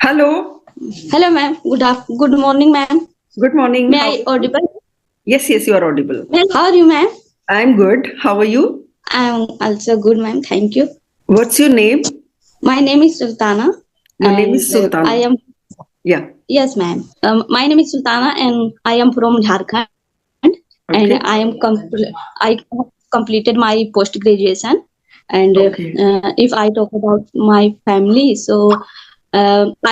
Hello. Hello, ma'am. Good morning, ma'am. Good morning. May I audible? Yes, you are audible. Ma'am, how are you, ma'am? I'm good. How are you? I'm also good, ma'am. Thank you. What's your name? My name is Sultana, Your name is and I Sultana. am Yeah. yes, ma'am. My name is Sultana, and I am from Jharkhand, and Okay. I have completed my post graduation. And Okay. if I talk about my family, so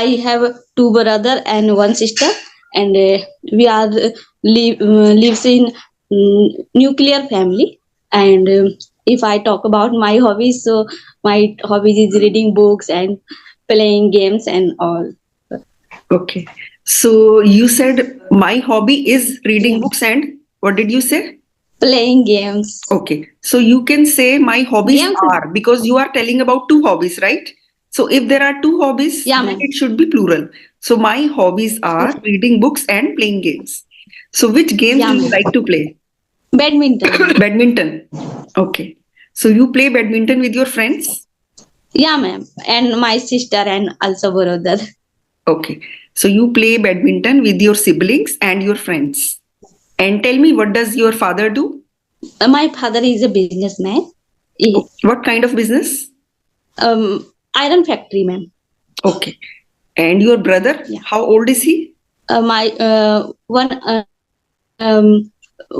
I have two brother and one sister, and we are lives in nuclear family. And if I talk about my hobbies, so my hobbies is reading books and playing games and all. Okay. So you said my hobby is reading Yeah. books and what did you say? Playing games. Okay. So you can say my hobbies Games. are because you are telling about two hobbies, right? So if there are two hobbies, Yeah, then ma'am. it should be plural. So my hobbies are reading books and playing games. So which games Yeah, do you ma'am. like to play? Badminton, ma'am. Badminton. Okay. So you play badminton with your friends? Yeah, ma'am. And my sister and also brother. Okay. So you play badminton with your siblings and your friends. And tell me, what does your father do? My father is a businessman. What kind of business? Iron factory, ma'am. Okay. And your brother, Yeah. how old is he? My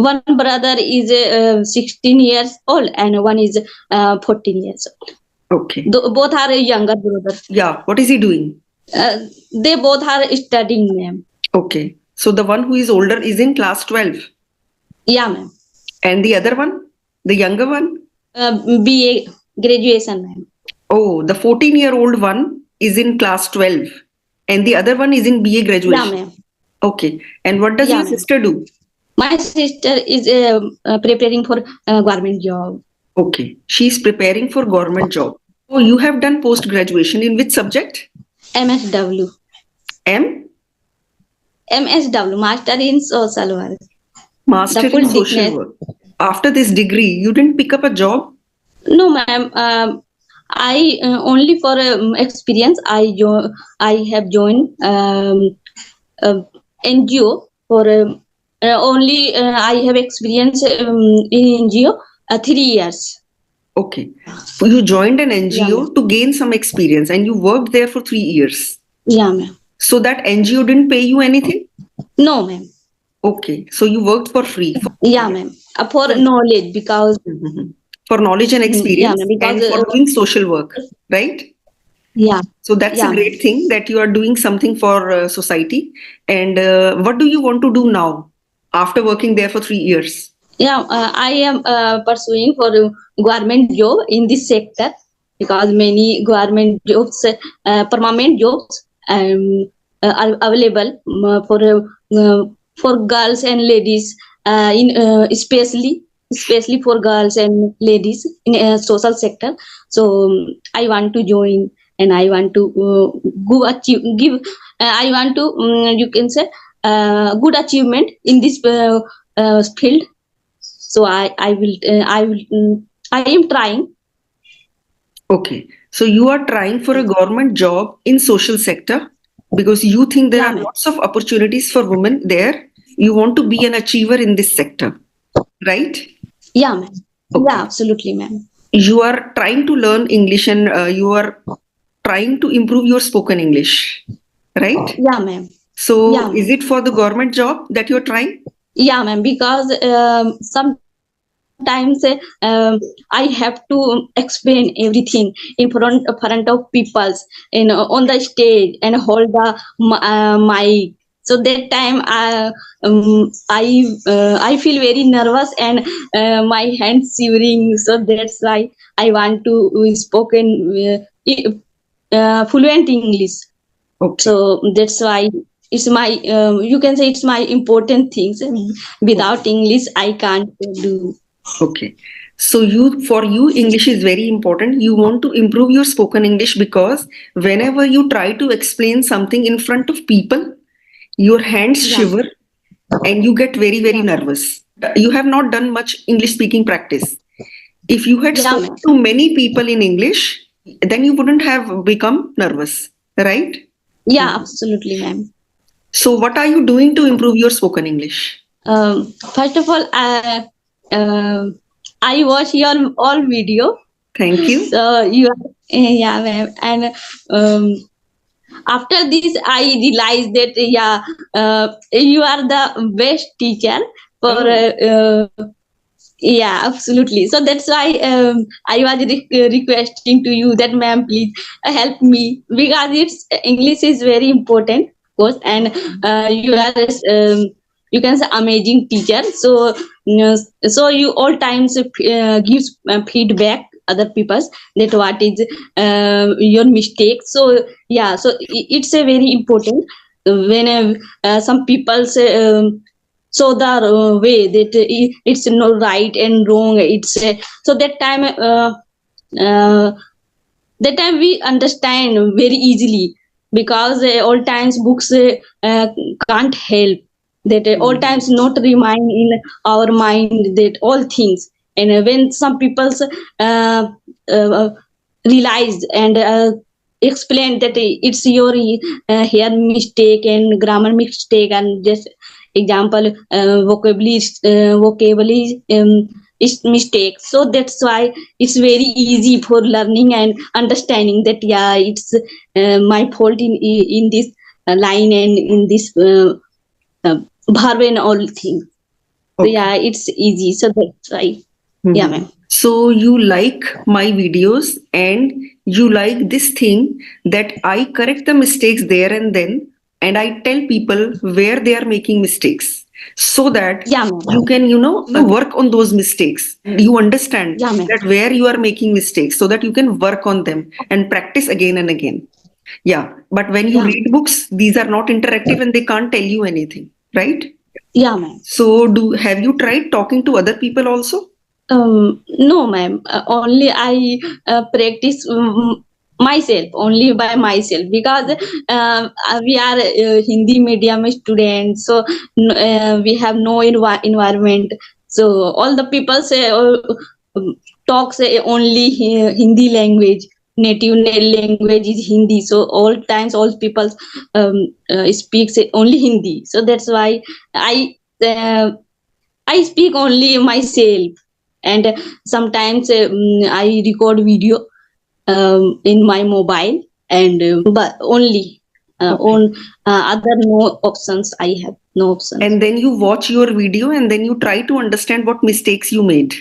one brother is 16 years old and one is 14 years old. Okay. Both are younger brothers. Yeah. What is he doing? They both are studying, ma'am. Okay. So the one who is older is in class 12. Yeah, ma'am. And the other one, the younger one? BA graduation, ma'am. Oh, the 14-year-old one is in class 12. And the other one is in BA Yeah, graduation. ma'am. Okay. And what does Yeah, your ma'am. sister do? My sister is preparing for government job. Okay. She's preparing for government job. Oh, you have done post graduation in which subject? MSW. M? MSW, Master in Social Work. Master The in full social dictionary. work. After this degree, you didn't pick up a job? No, ma'am. I only for experience. I have joined NGO for only. I have experience in NGO 3 years. Okay. You joined an Yeah, NGO ma'am. to gain some experience and you worked there for 3 years. Yeah, ma'am. So that NGO didn't pay you anything? No, ma'am. Okay. So you worked for free. Yeah, ma'am. For knowledge because Mhm. For knowledge and yeah, experience ma'am. Because and for doing social work, right? yeah, So that's a yeah, ma'am. great thing that you are doing something for society. And what do you want to do now after working there for 3 years? Yeah, I am pursuing for a government job in this sector because many government jobs, permanent jobs, are available for girls and ladies. In especially for girls and ladies in social sector. So I want to join and I want to give. I want to you can say good achievement in this field. So I am trying. Okay. So you are trying for a government job in social sector because you think there Yeah, are ma'am. lots of opportunities for women there. You want to be an achiever in this sector, right? Yeah, ma'am. Okay. Yeah, absolutely, ma'am. You are trying to learn English and you are trying to improve your spoken English, right? Yeah, ma'am. Yeah, So is ma'am. it for the government job that you're trying? Yeah, ma'am. Because sometimes I have to explain everything in front of peoples on the stage and hold the mic. So that time I feel very nervous and my hands shivering. So that's why I want to spoken fluent English. Okay. So that's why it's my you can say it's my important things. Without English I can't do. Okay. So for you, English is very important. You want to improve your spoken English because whenever you try to explain something in front of people, your hands Yeah, shiver and you get very, very yeah, nervous. You have not done much English speaking practice. If you had yeah, spoken ma'am. to many people in English, then you wouldn't have become nervous, right? Yeah, absolutely, ma'am. So, what are you doing to improve your spoken English? First of all, uh, I watch your all video. Thank you. So you are, yeah, ma'am. And um, after this, I realized that you are the best teacher for. Oh, Yeah, absolutely. So that's why I was requesting to you that, ma'am, please help me, because it's English is very important, of course, and you are you can say amazing teacher. So so you all times gives feedback other people's that what is your mistake. So yeah, so it's a very important when some people say. So the way that it's no right and wrong, it's so uh, that time we understand very easily, because all times books can't help, that all times not remind in our mind that all things. And when some people uh, uh, realized and explained that it's your here mistake and grammar mistake, and just example vocabulary is mistake. So that's why it's very easy for learning and understanding that yeah, it's my fault in this line and in this uh, verb and all things. So okay. yeah, it's easy. So that's why, yeah, Mhm. ma'am. So, you like my videos and you like this thing that I correct the mistakes there and then, and I tell people where they are making mistakes so that Yeah, ma'am. you can, work on those mistakes. You understand Yeah, ma'am. that where you are making mistakes so that you can work on them and practice again and again. Yeah, but when you Yeah, read books, these are not interactive and they can't tell you anything, right? yeah, ma'am. So, do have you tried talking to other people also? No, ma'am. Only I practice myself, only by myself, because we are Hindi medium students, so we have no environment. So all the people say talk say only Hindi language. Native language is Hindi. So all times all people speak say only Hindi. So that's why I. I speak only myself, and sometimes I record video in my mobile, and but only Okay. on other no options. I have no options. And then you watch your video and then you try to understand what mistakes you made,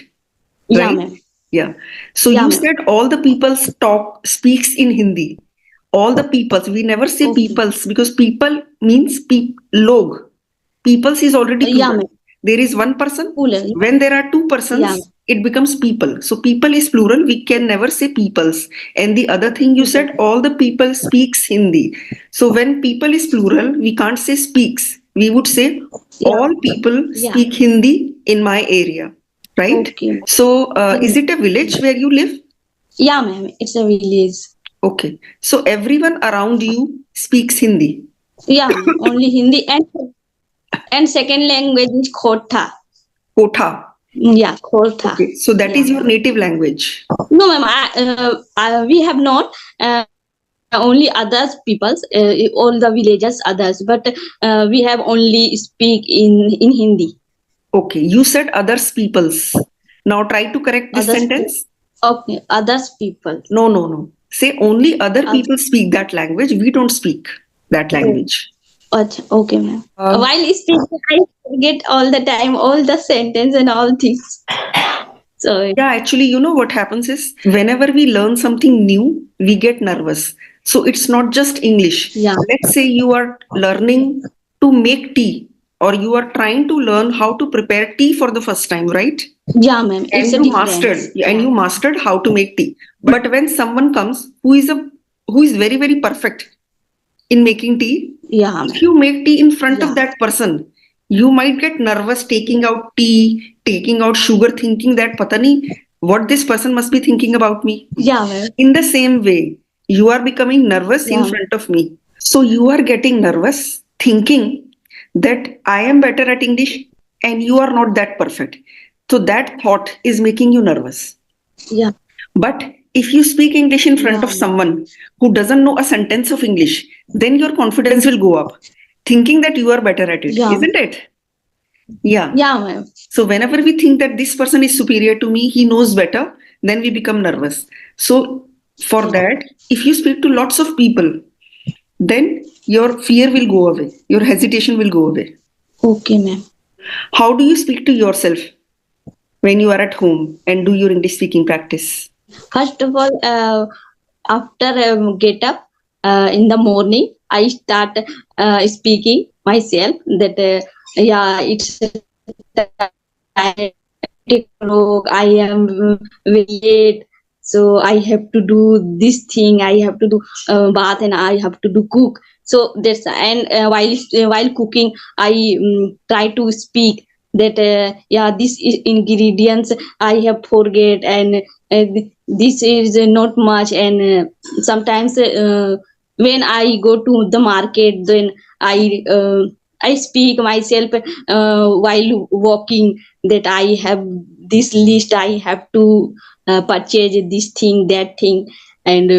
Yeah, right? ma'am. Yeah. So Yeah, you ma'am. said all the people talk speaks in Hindi. All the peoples. We never say Okay. peoples because people means log. Peoples is already Yeah, plural. ma'am. There is one person. Cooler. When there are two Yeah, persons, it becomes people. So people is plural. We can never say peoples. And the other thing you people. said, all the people speaks Hindi. So when people is plural, we can't say speaks. We would say Yeah, all people yeah. speak Hindi in my area, right? Okay. So is Yeah, it a village where you live? yeah, ma'am. It's a village. Okay. So everyone around you speaks Hindi. Yeah, ma'am. Only Hindi, and second language is Khotha. Kotha. Yeah, Khotha. Okay. So that Yeah. is your native language. No, ma'am. We have not. Only others peoples, all the villagers others, but we have only speak in Hindi. Okay. You said others peoples. Now try to correct this Others sentence. okay, others people. No, no, no. Say only other Oth- people speak that language. We don't speak that oh, language. okay, ma'am. Um, While speaking, I forget all the time all the sentence and all things. So Yeah, actually, you know what happens is whenever we learn something new, we get nervous. So it's not just English. yeah, Let's say you are learning to make tea or you are trying to learn how to prepare tea for the first time, right? yeah, ma'am. It's And a you mastered difference. and Yeah, you mastered how to make tea. But when someone comes who is very, very perfect in making tea, yeah, ma'am. if you make tea in front of Yeah, that person, you might get nervous taking out tea, taking out sugar, thinking that patani, what this person must be thinking about me. yeah, ma'am. In the same way, you are becoming nervous in Yeah, front of me. So you are getting nervous, thinking that I am better at English and you are not that perfect. So that thought is making you nervous. yeah, But If you speak English in front Yeah, of ma'am. someone who doesn't know a sentence of English, then your confidence will go up, thinking that you are better at it, Yeah, isn't it? Yeah. yeah, ma'am. So whenever we think that this person is superior to me, he knows better, then we become nervous. So for Yeah. that, if you speak to lots of people, then your fear will go away, your hesitation will go away. Okay, ma'am. How do you speak to yourself when you are at home and do your English speaking practice? First of all, after get up in the morning, I start speaking myself that yeah, it's time, 8 o'clock. I am very late, so I have to do this thing. I have to do bath and I have to do cook. So that's and while cooking, I try to speak that yeah, this is ingredients I have forget and this is not much and sometimes when I go to the market, then I speak myself while walking that I have this list, I have to purchase this thing, that thing, and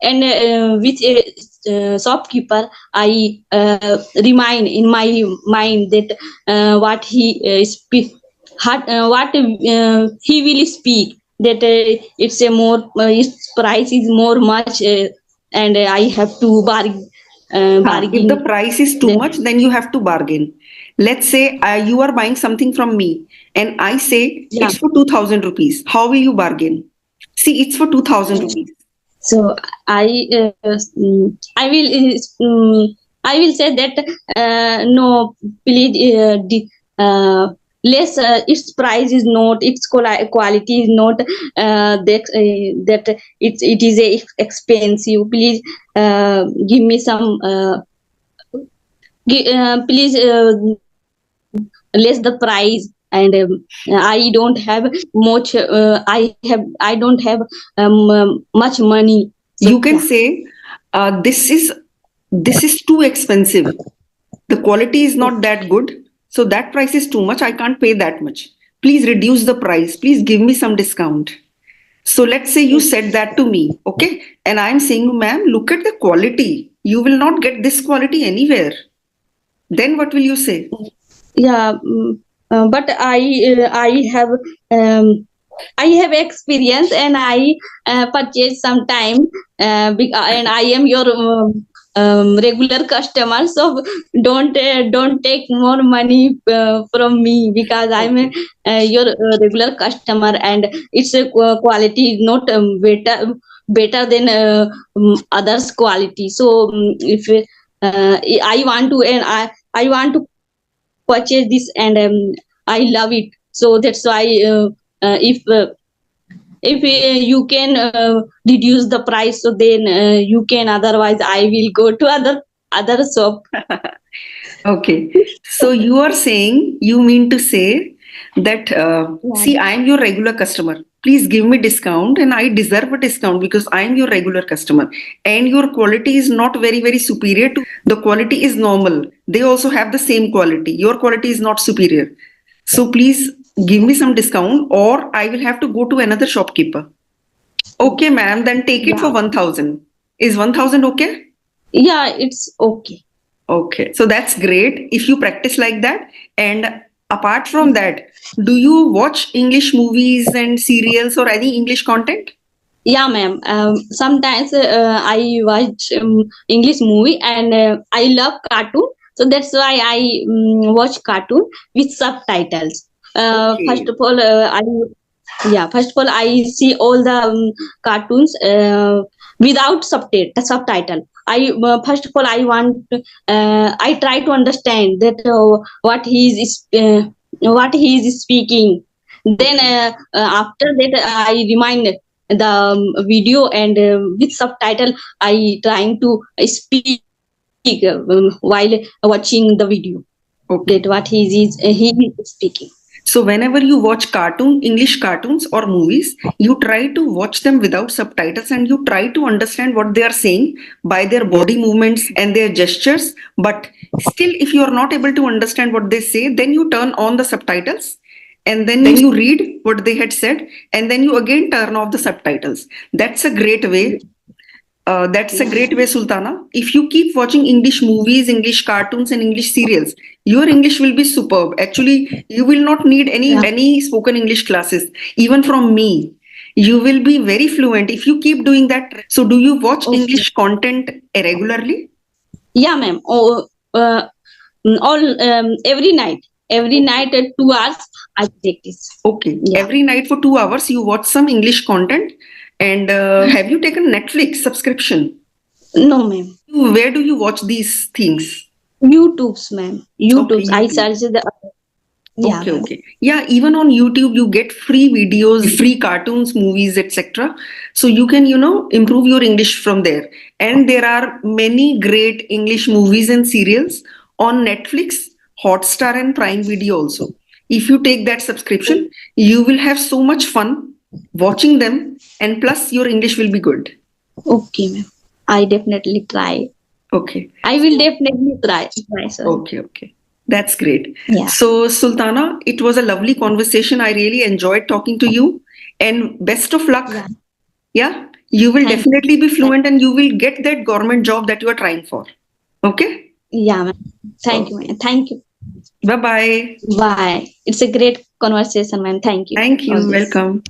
and with a shopkeeper, I remind in my mind that what he what he will speak, that it's a more its price is more much and I have to If the bargain price is too that. much, then you have to bargain. Let's say you are buying something from me and I say Yeah, it's for 2000 rupees. How will you bargain? See, it's for 2000 rupees. so I I will I will say that no, please less its price is not, its quality is not that it is expensive, please give me some please less the price, and I don't have much I don't have much money, so You can yeah. say this is too expensive. The quality is not that good, so that price is too much. I can't pay that much. Please reduce the price. Please give me some discount. So let's say you said that to me, okay? And I'm saying, ma'am, look at the quality. You will not get this quality anywhere. Then what will you say? Yeah, but I have um, I have experience and I purchase sometime and I am your regular customer, so don't take more money from me because I'm a, Okay. your regular customer, and its quality is not better than others quality. So if I want to, and I want to purchase this, and I love it, so that's why if you can reduce the price, so then you can, otherwise I will go to other shop. Okay. So you are saying, you mean to say that, Yeah, see, I am your regular customer. Please give me discount and I deserve a discount because I am your regular customer. And your quality is not very, very superior to the quality is normal. They also have the same quality. Your quality is not superior. So please give me some discount or I will have to go to another shopkeeper. Okay, ma'am, then take it for yeah, 1000. Is 1000 okay? yeah, it's okay. Okay, so that's great if you practice like that. And apart from that, do you watch English movies and serials or any English content? Yeah, ma'am. Sometimes I watch English movie, and I love cartoon, so that's why I watch cartoon with subtitles. First Okay. of all, first of all, I see all the cartoons without subtitle. I first of all, I try to understand that what he is speaking. Then Okay. after that, I remind the video, and with subtitle I trying to speak while watching the video, that Okay. what he is speaking. So whenever you watch English cartoons or movies, you try to watch them without subtitles and you try to understand what they are saying by their body movements and their gestures. But still, if you are not able to understand what they say, then you turn on the subtitles and then you read what they had said, and then you again turn off the subtitles. That's a great way. That's a great way, Sultana. If you keep watching English movies, English cartoons, and English serials, your English will be superb. Actually, you will not need any spoken English classes, even from me. You will be very fluent if you keep doing that. So, do you watch English content regularly? Yeah, ma'am. All every night. Every night at 2 hours, I practice. Okay. Yeah. Every night for 2 hours, you watch some English content. And have you taken Netflix subscription? No, ma'am. Where do you watch these things? YouTube's, ma'am. YouTube's. Okay, I YouTube. search the. Yeah, Okay, ma'am. okay. Yeah, even on YouTube, you get free videos, free cartoons, movies, etc. So you can, improve your English from there. And there are many great English movies and serials on Netflix, Hotstar, and Prime Video also. If you take that subscription, you will have so much fun watching them, and plus your English will be good. Okay, ma'am. I definitely try. Okay. I will definitely try. Sir. Okay, okay. That's great. Yeah. So, Sultana, it was a lovely conversation. I really enjoyed talking to you, and best of luck. Yeah. Yeah, you will Thank definitely be fluent and you will get that government job that you are trying for. Okay? Yeah, ma'am. Thank you, ma'am. Thank you. Bye bye. Bye. It's a great conversation, ma'am. Thank you. Thank you. for this. Welcome.